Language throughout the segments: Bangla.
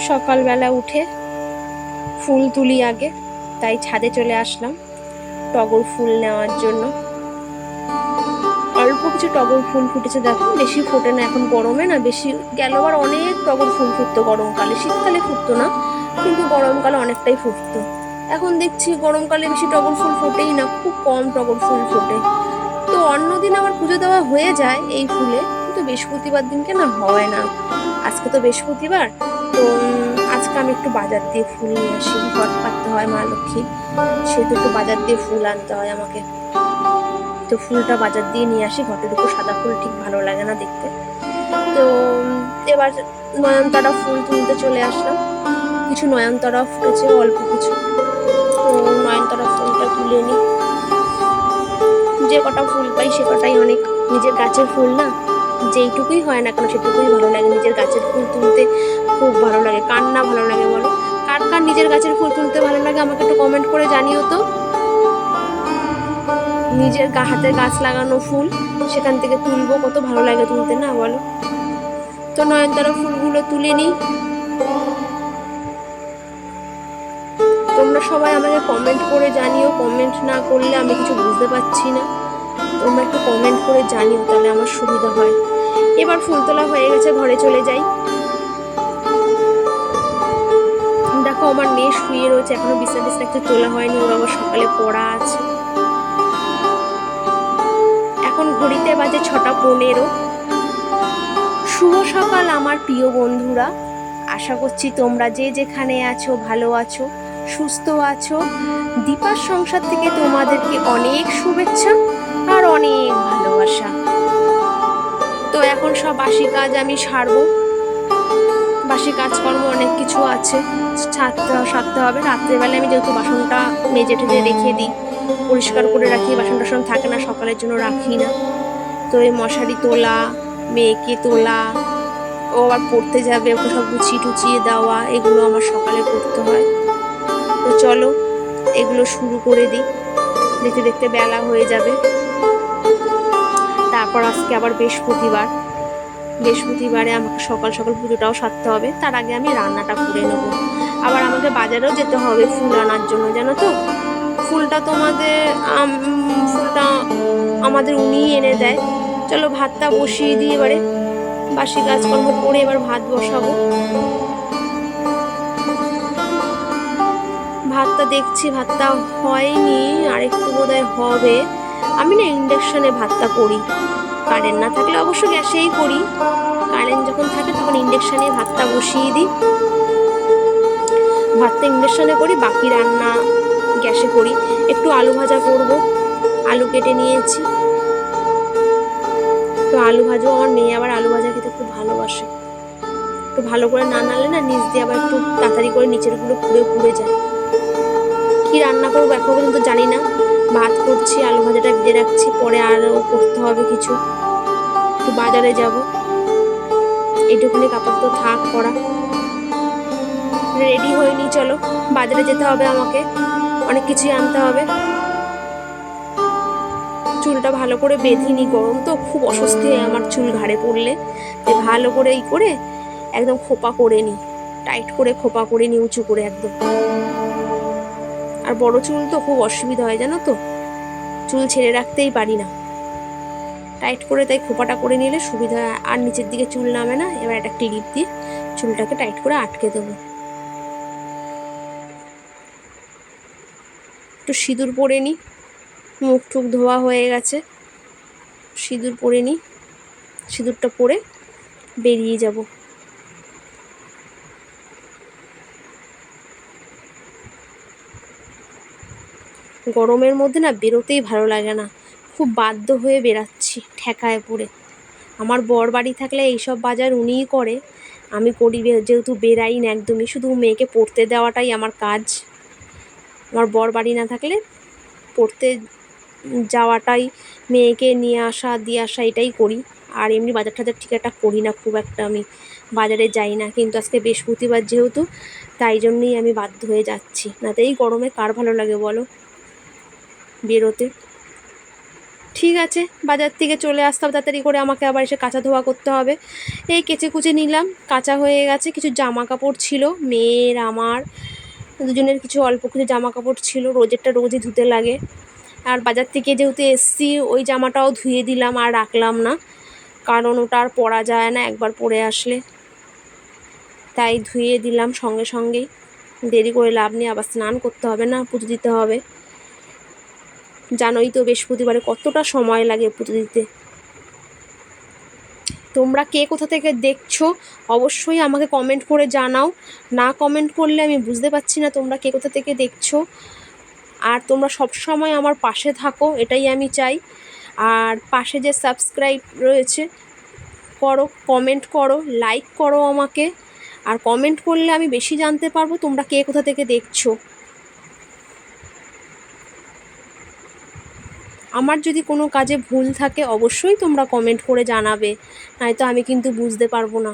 সকালবেলা উঠে ফুল তুলি আগে, তাই ছাদে চলে আসলাম টগর ফুল নেওয়ার জন্য। অল্প কিছু টগর ফুল ফুটেছে, দেখো বেশি ফোটে না এখন গরমে না, বেশি গেলবার অনেক টগর ফুল ফুটতো গরমকালে, শীতকালে ফুটতো না কিন্তু গরমকালে অনেকটাই ফুটতো। এখন দেখছি গরমকালে বেশি টগর ফুল ফোটেই না, খুব কম টগর ফুল ফোটে। তো অন্যদিন আমার পুজো দেওয়া হয়ে যায় এই ফুলে, কিন্তু বৃহস্পতিবার দিনকে না হয় না। আজকে তো বৃহস্পতিবার, তো আজকে আমি একটু বাজার দিয়ে ফুল নিয়ে আসি, ঘট পাততে হয় মা লক্ষ্মী, সেহেতু একটু বাজার দিয়ে ফুল আনতে হয় আমাকে। তো ফুলটা বাজার দিয়ে নিয়ে আসি, ঘটের উপর সাদা ফুল ঠিক ভালো লাগে না দেখতে। তো এবার নয়নতারা ফুল তুলতে চলে আসলাম, কিছু নয়নতারা ফুটেছে অল্প কিছু, তো নয়নতারা ফুলটা তুলে নিই। যে কটা ফুল পাই সে কটাই অনেক, নিজের গাছের ফুল না, যেইটুকুই হয় না কেন সেটুকুই ভালো লাগে। নিজের গাছের ফুল তুলতে খুব ভালো লাগে, কার না ভালো লাগে বলো? কার কার নিজের গাছের ফুল তুলতে ভালো লাগে আমাকে একটু কমেন্ট করে জানিও তো। নিজের হাতের গাছ লাগানো ফুল, সেখান থেকে তুলবো, কত ভালো লাগে তুলতে না বলো? তো নয়নতারা ফুলগুলো তুলে নিই। তোমরা সবাই আমাকে কমেন্ট করে জানিও, কমেন্ট না করলে আমি কিছু বুঝতে পারছি না, তোমরা একটু কমেন্ট করে জানিও, তাহলে আমার সুবিধা হয়। এবার ফুল তোলা হয়ে গেছে, ঘরে চলে যাই। দেখো আমার মেয়ে শুয়ে রয়েছে, এখনো বিছানা কিছু তোলা হয়নি, ওর আবার সকালে পড়া আছে। এখন ঘড়িতে বাজে 6:15। শুভ সকাল আমার প্রিয় বন্ধুরা, আশা করছি তোমরা যে যেখানে আছো ভালো আছো, সুস্থ আছো। দীপার সংসার থেকে তোমাদেরকে অনেক শুভেচ্ছা আর অনেক ভালোবাসা। তো এখন সব বাসি কাজ আমি সারবো, বাসি কাজকর্ম অনেক কিছু আছে, সারতে হবে। রাত্রেবেলা আমি যেহেতু বাসনটা মেজে টেজে রেখে দিই, পরিষ্কার করে রাখি, বাসন টাসন থাকে না, সকালের জন্য রাখি না। তো এই মশারি তোলা, মেয়েকে তোলা, ও আবার পড়তে যাবে, ওকে সব গুছিয়ে টুচিয়ে দেওয়া, এগুলো আমার সকালে করতে হয়। তো চলো এগুলো শুরু করে দিই, দেখতে দেখতে বেলা হয়ে যাবে। তারপর আজকে আবার বৃহস্পতিবারে আমাকে সকাল সকাল পুজোটাও সারতে হবে, তার আগে আমি রান্নাটা করে নেব। আবার আমাকে বাজারেও যেতে হবে ফুল আনার জন্য, জানো তো। ফুলটা আমাদের উনিই এনে দেয়। চলো ভাতটা বসিয়ে দিই, এবারে বাসি কাজকর্ম করে এবার ভাত বসাবো। ভাতটা দেখছি ভাতটা হয়নি, আর একটু বোধহয় হবে। আমি না ইন্ডাকশনে ভাতটা করি, কারেন্ট না থাকলে অবশ্য গ্যাসেই করি, কারেন্ট যখন থাকে তখন ইন্ডাকশনে ভাতটা বসিয়ে দিই। ভাতটা ইন্ডাকশনে করি, বাকি রান্না গ্যাসে করি। একটু আলু ভাজা করব, আলু কেটে নিয়েছি। তো আলু ভাজা, আমার মেয়ে আবার আলু ভাজা খেতে খুব ভালোবাসে, একটু ভালো করে না নাড়লে না নিচ দিয়ে আবার একটু তাড়াতাড়ি করে নিচের গুলো পুড়ে যায়। কি রান্না করবো এখন পর্যন্ত জানি না, ভাত করছি, আলু ভাজাটা ভেজে রাখছি, পরে আরও করতে হবে কিছু, একটু বাজারে যাব, এইটুকুনি আপাতত থাক করা। রেডি হয়নি, চলো বাজারে যেতে হবে আমাকে, অনেক কিছুই আনতে হবে। চুলটা ভালো করে বেঁধিনি, গরম তো খুব অস্বস্তি হয় আমার চুল ঘাড়ে পড়লে, তাই ভালো করে একদম খোপা করে নি, টাইট করে খোপা করে নি, উঁচু করে একদম। আর বড় চুল তো খুব অসুবিধা হয় জানো তো, চুল ছেড়ে রাখতেই পারি না, টাইট করে তাই খোপাটা করে নিলে সুবিধা, আর নিচের দিকে চুল নামে না। এবার একটা ক্লিপ দিয়ে চুলটাকে টাইট করে আটকে দেবো। একটু সিঁদুর পরে নিই, মুখ টুক ধোয়া হয়ে গেছে, সিঁদুর পরে নিই, সিঁদুরটা পরে বেরিয়ে যাব। গরমের মধ্যে না বেরোতেই ভালো লাগে না, খুব বাধ্য হয়ে বেরাচ্ছি ঠেকায় পড়ে। আমার বর বাড়ি থাকলে এইসব বাজার উনিই করে, আমি করি যেহেতু বেরাই না একদমই, শুধু মেয়েকে পড়তে দেওয়াটাই আমার কাজ। আমার বর বাড়ি না থাকলে পড়তে যাওয়াটাই, মেয়েকে নিয়ে আসা দিয়ে আসা এটাই করি। আর এমনি বাজার টাজার ঠিক একটা করি না খুব একটা, আমি বাজারে যাই না, কিন্তু আজকে বৃহস্পতিবার যেহেতু, তাই জন্যই আমি বাধ্য হয়ে যাচ্ছি, না তো এই গরমে কার ভালো লাগে বলো বেরোতে। ঠিক আছে, বাজার থেকে চলে আসতে হবে তাড়াতাড়ি করে, আমাকে আবার এসে কাচা ধোয়া করতে হবে। এই কেচে কুচে নিলাম, কাঁচা হয়ে গেছে। কিছু জামা কাপড় ছিল মেয়ের, আমার দুজনের কিছু অল্প কিছু জামা কাপড় ছিল, রোজেরটা রোজই ধুতে লাগে। আর বাজার থেকে যেহেতু এসছি ওই জামাটাও ধুয়ে দিলাম, আর রাখলাম না, কারণ ওটা আর পরা যায় না একবার পরে আসলে, তাই ধুয়ে দিলাম সঙ্গে সঙ্গেই। দেরি করে লাভ নেই, আবার স্নান করতে হবে না, পুজো দিতে হবে। জানোই তো বৃহস্পতিবারে কতটা সময় লাগে পুজো দিতে। তোমরা কে কোথা থেকে দেখছো অবশ্যই আমাকে কমেন্ট করে জানাও, না কমেন্ট করলে আমি বুঝতে পারছি না তোমরা কে কোথা থেকে দেখছো। আর তোমরা সব সময় আমার পাশে থাকো, এটাই আমি চাই। আর পাশে যে সাবস্ক্রাইব রয়েছে করো, কমেন্ট করো, লাইক করো আমাকে। আর কমেন্ট করলে আমি বেশি জানতে পারবো তোমরা কে কোথা থেকে দেখছো। আমার যদি কোনো কাজে ভুল থাকে অবশ্যই তোমরা কমেন্ট করে জানাবে, নয়তো আমি কিন্তু বুঝতে পারবো না।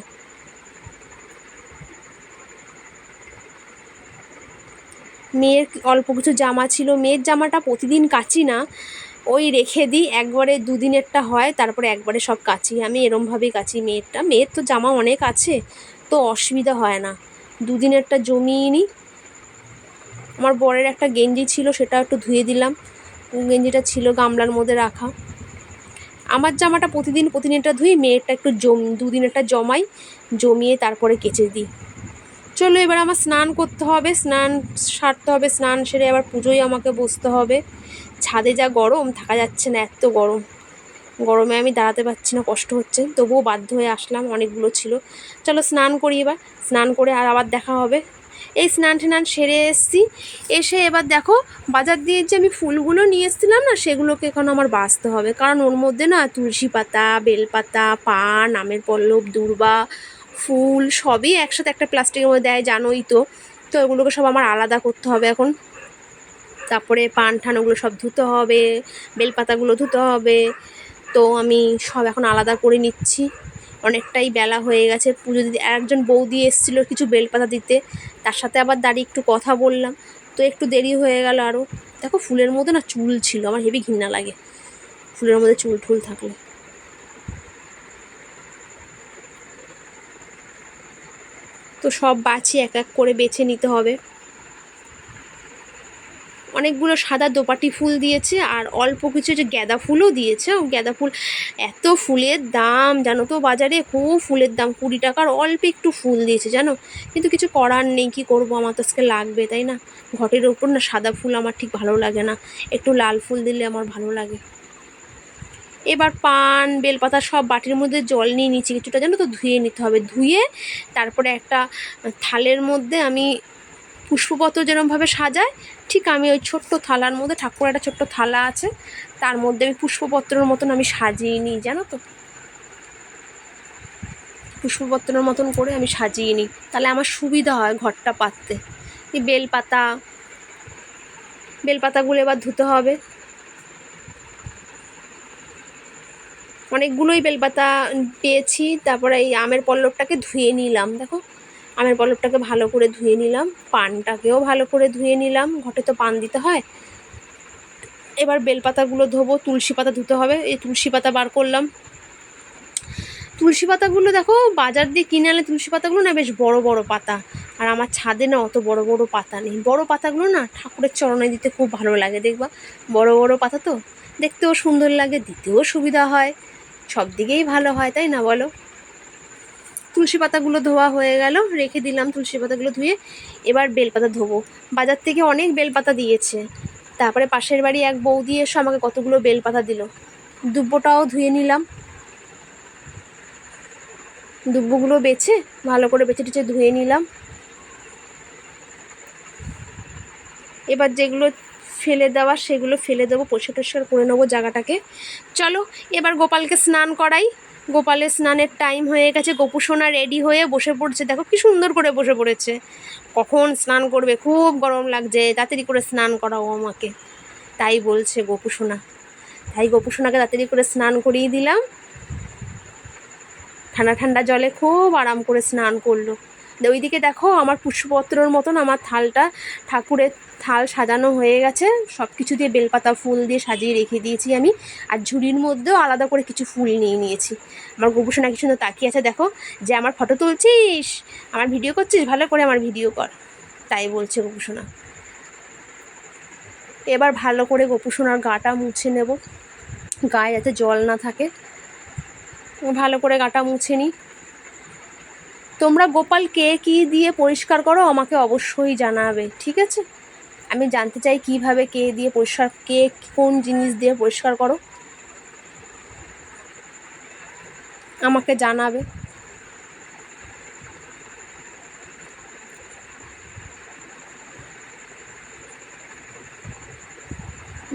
মেয়ের অল্প কিছু জামা ছিল, মেয়ের জামাটা প্রতিদিন কাচি না, ওই রেখে দিই, একবারে দুদিনেরটা হয় তারপরে একবারে সব কাচি। আমি এরমভাবেই কাচি মেয়েরটা, মেয়ের তো জামা অনেক আছে তো অসুবিধা হয় না, দুদিনেরটা জমিয়ে নিই। আমার বরের একটা গেঞ্জি ছিল সেটা একটু ধুয়ে দিলাম, গেঞ্জিটা ছিল গামলার মধ্যে রাখা। আমার জামাটা প্রতিদিনটা ধুই, মেয়েরটা একটু দুদিনেরটা জমাই, জমিয়ে তারপরে কেচে দিই। চলো এবার আমার স্নান করতে হবে, স্নান সারতে হবে, স্নান সেরে আবার পুজোয় আমাকে বসতে হবে। ছাদে যা গরম, থাকা যাচ্ছে না, এত গরম, গরমে আমি দাঁড়াতে পারছি না, কষ্ট হচ্ছে, তবুও বাধ্য হয়ে আসলাম, অনেকগুলো ছিল। চলো স্নান করি এবার, স্নান করে আর আবার দেখা হবে। এই স্নান টান সেরে এসেছি, এসে এবার দেখো বাজার দিয়ে যে আমি ফুলগুলো নিয়ে এসেছিলাম না, সেগুলোকে এখন আমার বাছতে হবে, কারণ ওর মধ্যে না তুলসী পাতা, বেলপাতা, পান, আমের পল্লব, দূর্বা, ফুল সবই একসাথে একটা প্লাস্টিকের মধ্যে দেয়, জানোই তো। তো ওগুলোকে সব আমার আলাদা করতে হবে এখন। তারপরে পান ঠান ওগুলো সব ধুতে হবে, বেলপাতাগুলো ধুতে হবে। তো আমি সব এখন আলাদা করে নিচ্ছি, অনেকটাই বেলা হয়ে গেছে। পুজো দিতে একজন বৌদি এসেছিলো কিছু বেলপাতা দিতে, তার সাথে আবার দাঁড়িয়ে একটু কথা বললাম, তো একটু দেরি হয়ে গেল আরও। দেখো ফুলের মধ্যে না চুল ছিল, আমার হেবি ঘৃণা লাগে ফুলের মধ্যে চুল টুল থাকলে। তো সব বাছি এক এক করে বেছে নিতে হবে। অনেকগুলো সাদা দোপাটি ফুল দিয়েছে, আর অল্প কিছু যে গাঁদা ফুলও দিয়েছে। ও গাঁদা ফুল, এত ফুলের দাম জানো তো বাজারে, খুব ফুলের দাম, 20 টাকার অল্প একটু ফুল দিয়েছে জানো। কিন্তু কিছু করার নেই, কী করবো, আমার তো আজকে লাগবে তাই না। ঘটের ওপর না সাদা ফুল আমার ঠিক ভালো লাগে না, একটু লাল ফুল দিলে আমার ভালো লাগে। এবার পান বেলপাতা সব বাটির মধ্যে জল নিয়ে নিচ্ছি, কিছুটা জানো তো ধুয়ে নিতে হবে, ধুয়ে তারপরে একটা থালের মধ্যে আমি পুষ্পপত্র যেরকমভাবে সাজায়, ঠিক আমি ওই ছোট্ট থালার মধ্যে, ঠাকুরের একটা ছোট্ট থালা আছে, তার মধ্যে আমি পুষ্পপত্রের মতন আমি সাজিয়ে নিই জানো তো, পুষ্পপত্রের মতন করে আমি সাজিয়ে নিই, তাহলে আমার সুবিধা হয় ঘরটা পাততে। এই বেলপাতাগুলো এবার ধুতে হবে, অনেকগুলোই বেলপাতা পেয়েছি। তারপরে এই আমের পল্লবটাকে ধুয়ে নিলাম, দেখো আমের পল্লবটাকে ভালো করে ধুয়ে নিলাম, পানটাকেও ভালো করে ধুয়ে নিলাম, ঘটে তো পান দিতে হয়। এবার বেলপাতাগুলো ধোবো, তুলসী পাতা ধুতে হবে, এই তুলসী পাতা বার করলাম। তুলসী পাতাগুলো দেখো বাজার দিয়ে কিনে আনলে তুলসী পাতাগুলো না বেশ বড় বড় পাতা, আর আমার ছাদে না অত বড় বড় পাতা নেই। বড় পাতাগুলো না ঠাকুরের চরণে দিতে খুব ভালো লাগে, দেখবা বড় বড় পাতা তো দেখতেও সুন্দর লাগে, দিতেও সুবিধা হয়, সব দিকেই ভালো হয় তাই না বলো। তুলসী পাতাগুলো ধোয়া হয়ে গেল, রেখে দিলাম তুলসী পাতাগুলো ধুয়ে। এবার বেলপাতা ধোবো, বাজার থেকে অনেক বেলপাতা দিয়েছে। তারপরে পাশের বাড়ি এক বৌদি এসে আমাকে কতগুলো বেলপাতা দিল। দুব্বোটাও ধুয়ে নিলাম, দুব্বোগুলো বেছে ভালো করে বেছে টেছে ধুয়ে নিলাম। এবার যেগুলো ফেলে দেওয়া সেগুলো ফেলে দেবো, পরিষ্কার করে নেবো জায়গাটাকে। চলো এবার গোপালকে স্নান করাই, গোপালের স্নানের টাইম হয়ে গেছে। গোপুসোনা রেডি হয়ে বসে পড়ছে, দেখো কি সুন্দর করে বসে পড়েছে, কখন স্নান করবে, খুব গরম লাগছে, তাড়াতাড়ি করে স্নান করাও আমাকে, তাই বলছে গোপুসোনা। তাই গোপুসোনাকে তাড়াতাড়ি করে স্নান করিয়ে দিলাম, ঠান্ডা ঠান্ডা জলে খুব আরাম করে স্নান করলো। ওইদিকে দেখো আমার পুষ্পপত্রর মতন আমার থালটা ঠাকুরের থাল সাজানো হয়ে গেছে, সব কিছু দিয়ে বেলপাতা ফুল দিয়ে সাজিয়ে রেখে দিয়েছি আমি। আর ঝুড়ির মধ্যেও আলাদা করে কিছু ফুল নিয়ে নিয়েছি। আমার গোপুসোনা কি সুন্দর তাকিয়ে আছে দেখো, যে আমার ফটো তুলছিস, আমার ভিডিও করছিস, ভালো করে আমার ভিডিও কর, তাই বলছে গোপুসোনা। এবার ভালো করে গোপুসোনার গাটা মুছে নেব, গায়ে যাতে জল না থাকে, ভালো করে গাটা মুছে নিই। তোমরা গোপাল কে কী দিয়ে পরিষ্কার করো আমাকে অবশ্যই জানাবে, ঠিক আছে? আমি জানতে চাই কিভাবে কে দিয়ে পরিষ্কার, কে কোন জিনিস দিয়ে পরিষ্কার করো, আমাকে জানাবে।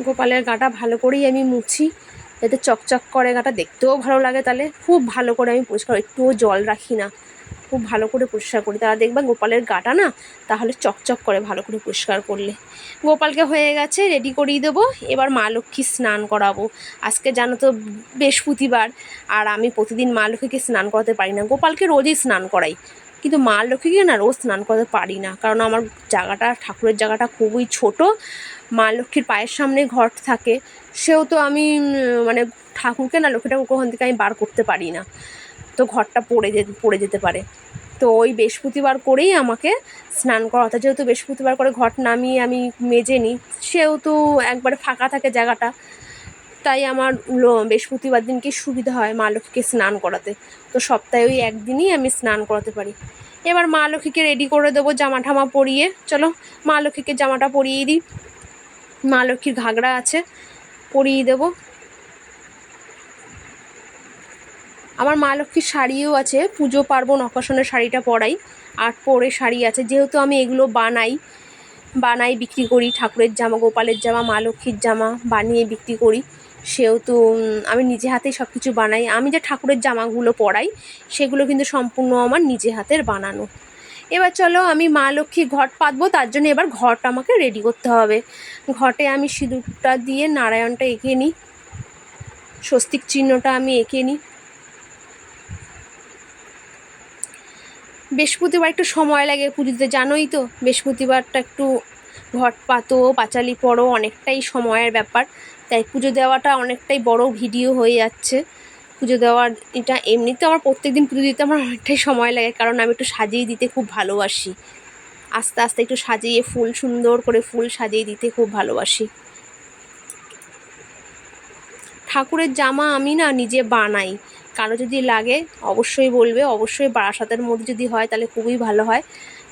গোপালের গাটা ভালো করেই আমি মুছি, যাতে চকচক করে গাটা, দেখতেও ভালো লাগে। তাহলে খুব ভালো করে আমি পরিষ্কার, একটুও জল রাখি না, খুব ভালো করে পরিষ্কার করি। তারা দেখবা গোপালের গাটা না তাহলে চকচক করে ভালো করে পরিষ্কার করলে। গোপালকে হয়ে গেছে, রেডি করিয়ে দেবো। এবার মা লক্ষ্মী স্নান করাবো। আজকে জানো তো বৃহস্পতিবার, আর আমি প্রতিদিন মা লক্ষ্মীকে স্নান করাতে পারি না। গোপালকে রোজই স্নান করাই, কিন্তু মা লক্ষ্মীকে না রোজ স্নান করাতে পারি না, কারণ আমার জায়গাটা, ঠাকুরের জায়গাটা খুবই ছোট। মা লক্ষ্মীর পায়ের সামনে ঘট থাকে, সেও তো আমি মানে ঠাকুরকে না, লক্ষ্মী ঠাকুরকে ওখান থেকে আমি বার করতে পারি না, তো ঘরটা পড়ে যেতে পারে। তো ওই বৃহস্পতিবার করেই আমাকে স্নান করাতে, যেহেতু বৃহস্পতিবার করে ঘট নামিয়ে আমি মেজে নিই, সেহেতু একবারে ফাঁকা থাকে জায়গাটা, তাই আমার বৃহস্পতিবার দিনকে সুবিধা হয় মা লক্ষ্মীকে স্নান করাতে। তো সপ্তাহে ওই একদিনই আমি স্নান করাতে পারি। এবার মা লক্ষ্মীকে রেডি করে দেবো জামা ঠামা পরিয়ে। চলো মা লক্ষ্মীকে জামাটা পরিয়ে দিই। মা লক্ষ্মীর ঘাগরা আছে, পরিয়ে দেবো। আমার মা লক্ষ্মীর শাড়িও আছে, পুজো পার্বণ অকেশনের শাড়িটা পরাই, আট পরে শাড়ি আছে। যেহেতু আমি এগুলো বানাই বিক্রি করি, ঠাকুরের জামা, গোপালের জামা, মা লক্ষ্মীর জামা বানিয়ে বিক্রি করি, সেহেতু আমি নিজে হাতেই সব কিছু বানাই। আমি যে ঠাকুরের জামাগুলো পরাই সেগুলো কিন্তু সম্পূর্ণ আমার নিজে হাতের বানানো। এবার চলো আমি মা লক্ষ্মী ঘট পাতবো, তার জন্য এবার ঘট আমাকে রেডি করতে হবে। ঘটে আমি সিঁদুরটা দিয়ে নারায়ণটা এঁকে নিই, স্বস্তিক চিহ্নটা আমি এঁকে নিই। বৃহস্পতিবার একটু সময় লাগে পুজো দিতে, জানোই তো বৃহস্পতিবারটা একটু ঘট পাতো, পাঁচালি পড়ো, অনেকটাই সময়ের ব্যাপার, তাই পুজো দেওয়াটা অনেকটাই বড় ভিডিও হয়ে যাচ্ছে। পুজো দেওয়ার এটা এমনিতে আমার প্রত্যেক দিন পুজো দিতে আমার অনেকটাই সময় লাগে, কারণ আমি একটু সাজিয়ে দিতে খুব ভালোবাসি। আস্তে আস্তে একটু সাজিয়ে ফুল, সুন্দর করে ফুল সাজিয়ে দিতে খুব ভালোবাসি। ঠাকুরের জামা আমি না নিজে বানাই, কারো যদি লাগে অবশ্যই বলবে, অবশ্যই বারাসাতের মধ্যে যদি হয় তাহলে খুবই ভালো হয়,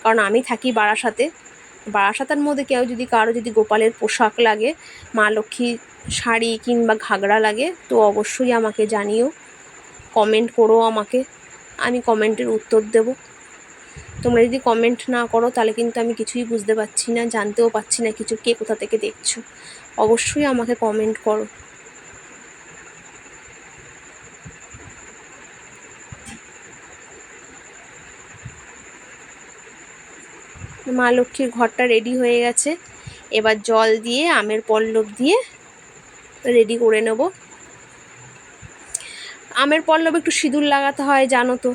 কারণ আমি থাকি বারাসাতে। বারাসাতের মধ্যে কেউ যদি, কারো যদি গোপালের পোশাক লাগে, মা লক্ষ্মী শাড়ি কিংবা ঘাগরা লাগে, তো অবশ্যই আমাকে জানিও, কমেন্ট করো আমাকে, আমি কমেন্টের উত্তর দেব। তোমরা যদি কমেন্ট না করো তাহলে কিন্তু আমি কিছুই বুঝতে পারছি না, জানতেও পারছি না কিছু, কে কোথা থেকে দেখছো। অবশ্যই আমাকে কমেন্ট করো। মা লক্ষ্মীর ঘরটা রেডি হয়ে গেছে, এবার জল দিয়ে আমের পল্লব দিয়ে রেডি করে নেব। আমের পল্লবে একটু সিঁদুর লাগাতে হয় জানো তো,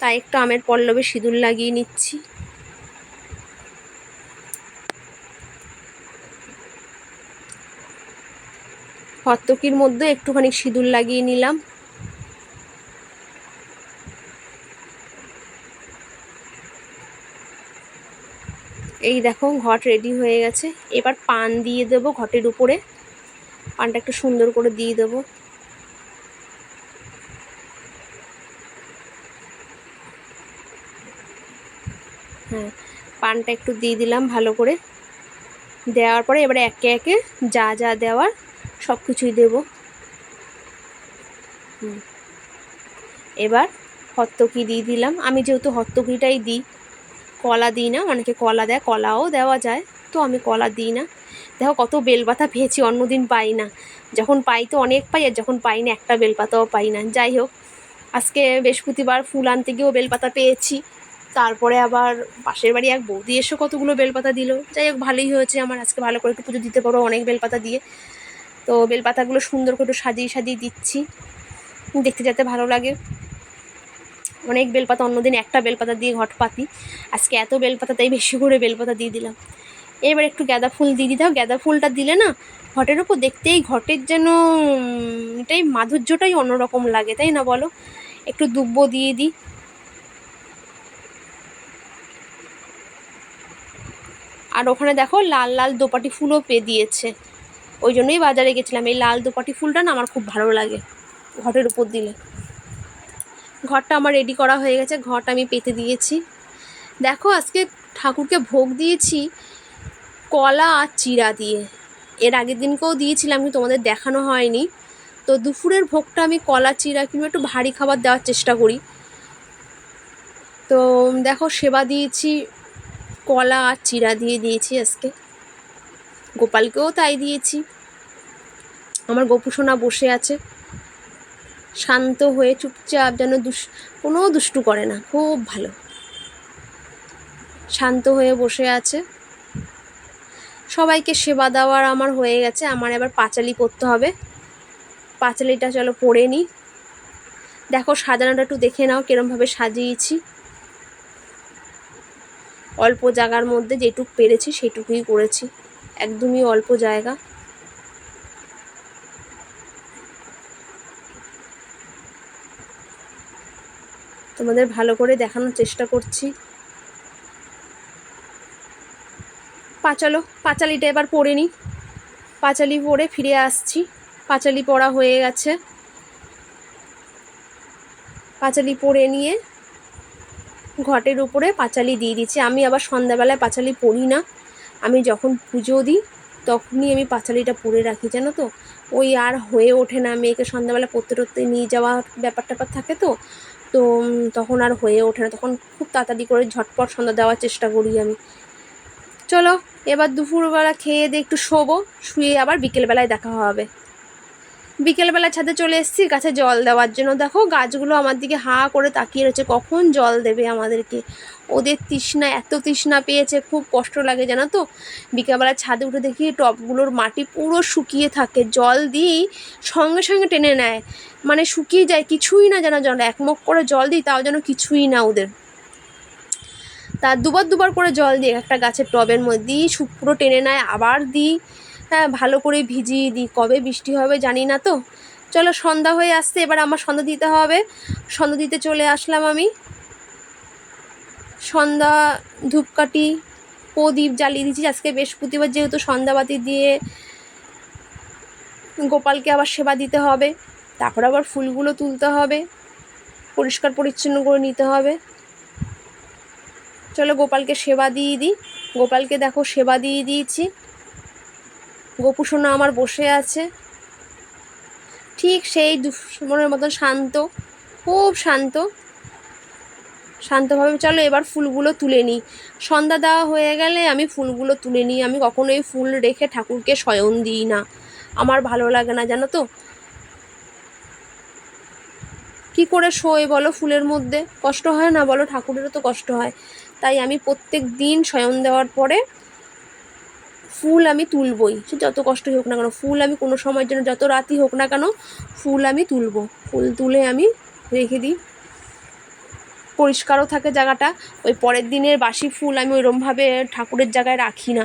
তাই একটু আমের পল্লবে সিঁদুর লাগিয়ে নিচ্ছি। হর্তকির মধ্যে একটুখানি সিঁদুর লাগিয়ে নিলাম। এই দেখো ঘট রেডি হয়ে গেছে। এবার পান দিয়ে দেবো ঘটের উপরে, পানটা একটু সুন্দর করে দিয়ে দেবো। হ্যাঁ, পানটা একটু দিয়ে দিলাম ভালো করে। দেওয়ার পরে এবারে একে একে যা যা দেওয়ার সব কিছুই দেবো। এবার হর্তকি দিয়ে দিলাম, আমি যেহেতু হর্তকিটাই দিই, কলা দিই না, অনেকে কলা দেয়, কলাও দেওয়া যায়, তো আমি কলা দিই না। দেখো কত বেলপাতা পেয়েছি, অন্যদিন পাই না, যখন পাই তো অনেক পাই, আর যখন পাই না একটা বেলপাতাও পাই না। যাই হোক, আজকে বৃহস্পতিবার ফুল আনতে গিয়েও বেলপাতা পেয়েছি, তারপরে আবার পাশের বাড়ি এক বৌদি এসে কতগুলো বেলপাতা দিল। যাই হোক ভালোই হয়েছে, আমার আজকে ভালো করে একটু পুজো দিতে পারো অনেক বেলপাতা দিয়ে। তো বেলপাতাগুলো সুন্দর করে একটু সাজিয়ে সাজিয়ে দিচ্ছি, দেখতে যাতে ভালো লাগে। অনেক বেলপাতা, অন্যদিন একটা বেলপাতা দিয়ে ঘট পাতি, আজকে এত বেলপাতা তাই বেশি করে বেলপাতা দিয়ে দিলাম। এবার একটু গাঁদা ফুল দিয়ে দিতে হবে। গাঁদা ফুলটা দিলে না ঘটের ওপর দেখতেই ঘটের যেন এটাই মাধুর্যটাই অন্যরকম লাগে, তাই না বলো? একটু দুব্বো দিয়ে দিই। আর ওখানে দেখো লাল লাল দোপাটি ফুলও পেয়ে দিয়েছে, ওই জন্যই বাজারে গেছিলাম। এই লাল দোপাটি ফুলটা না আমার খুব ভালো লাগে ঘটের উপর দিলে। ঘরটা আমার রেডি করা হয়ে গেছে, ঘরটা আমি পেতে দিয়েছি। দেখো আজকে ঠাকুরকে ভোগ দিয়েছি কলা আর চিড়া দিয়ে। এর আগের দিনকেও দিয়েছিলাম কিন্তু তোমাদের দেখানো হয়নি। তো দুপুরের ভোগটা আমি কলা চিড়া কিংবা একটু ভারী খাবার দেওয়ার চেষ্টা করি। তো দেখো সেবা দিয়েছি কলা আর চিড়া দিয়ে দিয়েছি আজকে। গোপালকেও তাই দিয়েছি। আমার গোপুসোনা বসে আছে শান্ত হয়ে চুপচাপ, যেন কোনো দুষ্টু করে না, খুব ভালো শান্ত হয়ে বসে আছে। সবাইকে সেবা দেওয়ার আমার হয়ে গেছে। আমার এবার পাঁচালি করতে হবে। পাঁচালিটা চলো পড়ে নিই। দেখো সাজানোটা একটু দেখে নাও কিরমভাবে সাজিয়েছি। অল্প জায়গার মধ্যে যেটুক পেরেছি সেটুকুই করেছি, একদমই অল্প জায়গা। তোমাদের ভালো করে দেখানোর চেষ্টা করছি। চলো পাঁচালিটা এবার পড়ে নিই। পাঁচালি পড়ে ফিরে আসছি। পাঁচালি পড়া হয়ে গেছে। পাঁচালি পড়ে নিয়ে ঘটের উপরে পাঁচালি দিয়ে দিচ্ছি। আমি আবার সন্ধ্যাবেলায় পাঁচালি পড়ি না, আমি যখন পুজো দিই তখনই আমি পাঁচালিটা পড়ে রাখি, জানো তো। ওই আর হয়ে ওঠে না, মেয়েকে সন্ধ্যাবেলা পড়তে টরতে নিয়ে যাওয়ার ব্যাপার ট্যাপার থাকে, তো তো তখন আর হয়ে ওঠে না। তখন খুব তাড়াতাড়ি করে ঝটপট সন্ধ্যা দেওয়ার চেষ্টা করি আমি। চলো এবার দুপুরবেলা খেয়ে দিয়ে একটু শোবো, শুয়ে আবার বিকেলবেলায় দেখা হবে। বিকেলবেলা ছাদে চলে এসেছি গাছে জল দেওয়ার জন্য। দেখো গাছগুলো আমার দিকে হা করে তাকিয়ে রয়েছে, কখন জল দেবে আমাদেরকে। ওদের তৃষ্ণা, এত তৃষ্ণা পেয়েছে, খুব কষ্ট লাগে জানো তো। বিকেলবেলা ছাদে উঠে দেখি টবগুলোর মাটি পুরো শুকিয়ে থাকে, জল দিয়েই সঙ্গে সঙ্গে টেনে নেয়, মানে শুকিয়ে যায়, কিছুই না যেন জল। এক মুখ করে জল দিই তাও যেন কিছুই না ওদের। তা দুবার করে জল দিই একটা গাছের টবের মধ্যে, পুরো টেনে নেয়, আবার দিই। হ্যাঁ, ভালো করে ভিজিয়ে দিই। কবে বৃষ্টি হবে জানি না তো। চলো সন্ধ্যা হয়ে আসছে, এবার আমার সন্ধ্যা দিতে হবে। সন্ধ্যা দিতে চলে আসলাম আমি। সন্ধ্যা ধূপকাঠি প্রদীপ জ্বালিয়ে দিচ্ছি। আজকে বৃহস্পতিবার যেহেতু সন্ধ্যাবাতি দিয়ে গোপালকে আবার সেবা দিতে হবে, তারপর আবার ফুলগুলো তুলতে হবে, পরিষ্কার পরিচ্ছন্ন করে নিতে হবে। চলো গোপালকে সেবা দিয়ে দিই। গোপালকে দেখো সেবা দিয়ে দিয়েছি। গোপুসোনা আমার বসে আছে ঠিক সেই মনের মতন শান্ত, খুব শান্ত, শান্তভাবে। চলো এবার ফুলগুলো তুলে নিই। সন্ধ্যা দেওয়া হয়ে গেলে আমি ফুলগুলো তুলে নিই। আমি কখনোই ফুল রেখে ঠাকুরকে শয়ন দিই না, আমার ভালো লাগে না জানো তো। কি করে শোয় বলো ফুলের মধ্যে? কষ্ট হয় না বলো? ঠাকুরেরও তো কষ্ট হয়। তাই আমি প্রত্যেক দিন শয়ন দেওয়ার পরে ফুল আমি তুলবই, সে যত কষ্টই হোক না কেন। ফুল আমি কোনো সময়ের জন্য, যত রাতই হোক না কেন, ফুল আমি তুলবো। ফুল তুলে আমি রেখে দিই, পরিষ্কারও থাকে জায়গাটা। ওই পরের দিনের বাসি ফুল আমি ওইরমভাবে ঠাকুরের জায়গায় রাখি না।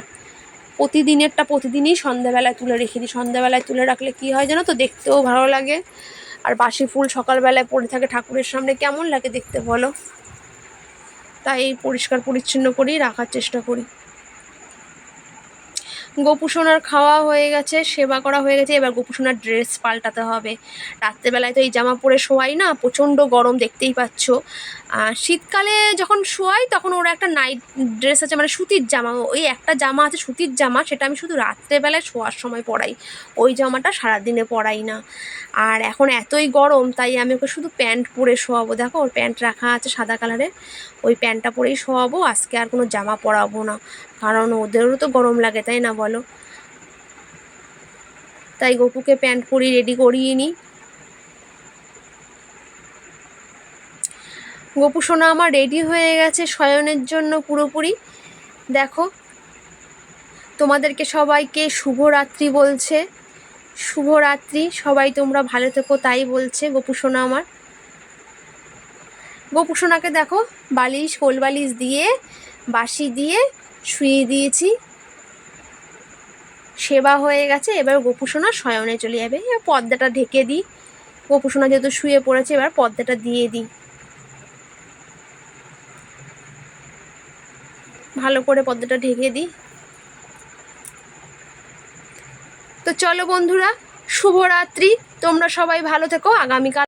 প্রতিদিনেরটা প্রতিদিনই সন্ধ্যাবেলায় তুলে রেখে দিই। সন্ধ্যাবেলায় তুলে রাখলে কী হয় জানো তো, দেখতেও ভালো লাগে। আর বাসি ফুল সকালবেলায় পড়ে থাকে ঠাকুরের সামনে, কেমন লাগে দেখতে বলো? তাই পরিষ্কার পরিচ্ছন্ন করেই রাখার চেষ্টা করি। গোপুসোনার খাওয়া হয়ে গেছে, সেবা করা হয়ে গেছে। এবার গোপুসোনার ড্রেস পাল্টাতে হবে। রাত্রেবেলায় তো এই জামা পরে শোয়াই না, প্রচণ্ড গরম, দেখতেই পাচ্ছ। শীতকালে যখন শোয়াই তখন ওরা একটা নাইট ড্রেস আছে, মানে সুতির জামা, ওই একটা জামা আছে সুতির জামা, সেটা আমি শুধু রাত্রেবেলায় শোয়ার সময় পরাই। ওই জামাটা সারাদিনে পরাই না। আর এখন এতই গরম তাই আমি ওকে শুধু প্যান্ট পরে শোয়াবো। দেখো ওর প্যান্ট রাখা আছে সাদা কালারের, ওই প্যান্টটা পরেই শোয়াবো। আজকে আর কোনো জামা পরাবো না, কারণ ওদেরও তো গরম লাগে, তাই না বলো? তাই গপুকে প্যান্ট পরিয়ে রেডি করিয়ে নিই। গপু সোনা আমার রেডি হয়ে গেছে শয়নের জন্য পুরোপুরি। দেখো তোমাদেরকে সবাইকে শুভরাত্রি বলছে। শুভরাত্রি, সবাই তোমরা ভালো থেকো তাই বলছে গপু সোনা আমার। গপু সোনাকে দেখো বালিশ কোল বালিশ দিয়ে বাসি দিয়ে শুয়ে দিয়েছি। সেবা হয়ে গেছে, এবার গোপুসোনা শয়নে চলে যাবে। এবার পর্দাটা ঢেকে দিই, গোপুসোনা যেহেতু শুয়ে পড়েছে, এবার পর্দাটা দিয়ে দিই, ভালো করে পর্দাটা ঢেকে দিই। তো চলো বন্ধুরা, শুভরাত্রি, তোমরা সবাই ভালো থেকো। আগামীকাল